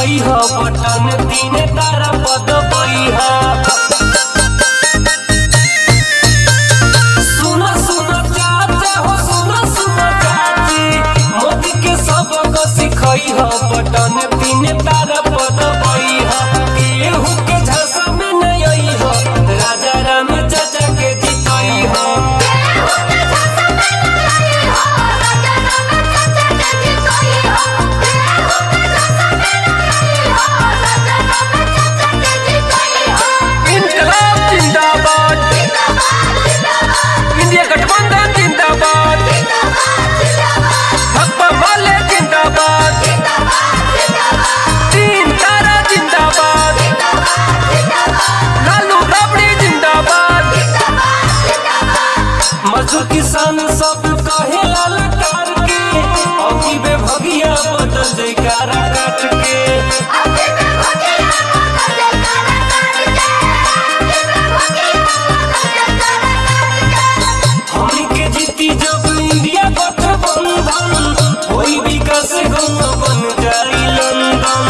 सिखई ह बटन तीन तारा पद बइहा। सुना सुना चाचा हो सुना सुना चाची, मोदी के सबक सिखई ह बटन तीन तारा पद बइहा। केहू के झांसा में नहीं आई ह, राजा राम चाचा के जितई ह। इनकलाब जिंदाबाद, इंडिया गठबंधन जिंदाबाद, भाकपा माले जिंदाबाद, तीन तारा जिंदाबाद, लालू राबड़ी जिंदाबाद। मजदूर किसान सब कहे ललकार के, अभी बे भगिया बदल जयकारा काट के। हमनी के जीती जब इंडिया गठबंधन, होई विकास गंगा बन जाई लंदन।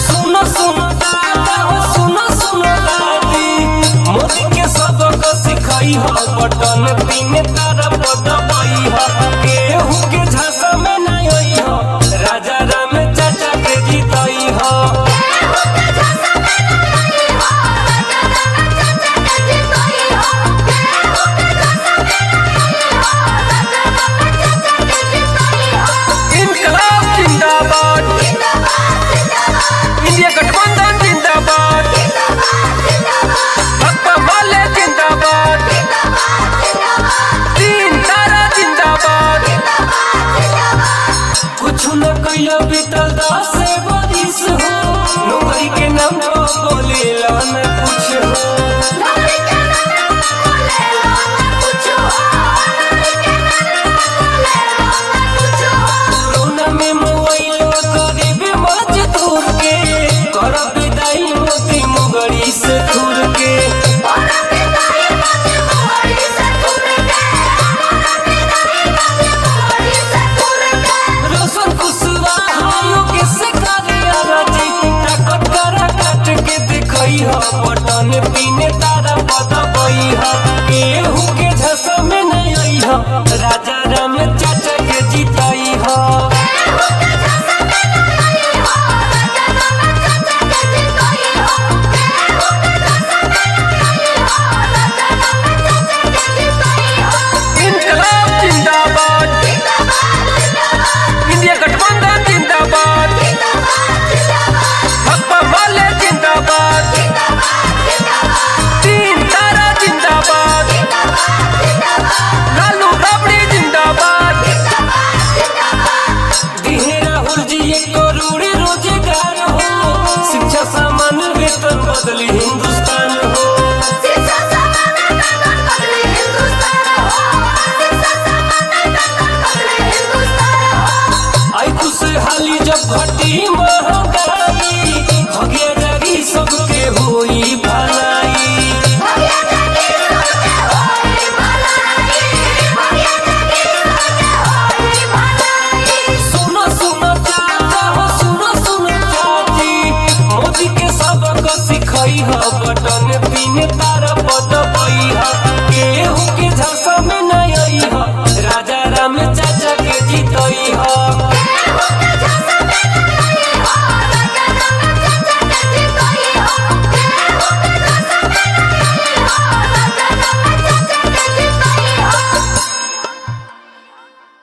सुनो सुनो दादा हो सुनो सुनो दादी, मोदी के सबक सिखई ह बटन तीन तारा पद बइहा। केहू के झांसा में नहीं आई ह, राजा राम चाचा के जितई ह। इनकलाब जिंदाबाद, इंडिया गठबंधन जिंदाबाद, भाकपा माले जिंदाबाद, तीन तारा जिंदाबाद। कुछ न कहियो बीतल 10 बरिस हो, नौकरी के नाम पर बोलेला न कुछ हो। कोरोना में मोबाइल गरीब मजदूर के, करब विदाई मोती मुगरी से थूर के। रोशन कुशवाहा के से कार्यालय ताकत करा काट के देखई ह बटन तीन तारा पद बइहा। केहू के झसा में नहीं आई ह, राजा राम चाचा के जितई ह। इनकलाब जिंदाबाद, इंडिया गठबंधन जिंदाबाद, भाकपा माले जिंदाबाद, तीन तारा जिंदाबाद, लालू राबड़ी जिंदाबाद। दिहे राहुल जी 1 करोड़ रोजगार हो, शिक्षा सामान वेतन बदली हिंदुस्तान हो। आई खुशहाली जब घटी महंगाई, भगिया जागी सबके होई भलाई। सुनो सुनो चाचा हो सुनो सुनो चाची, मोदी के सबक सिखई ह बटन तीन तारा पद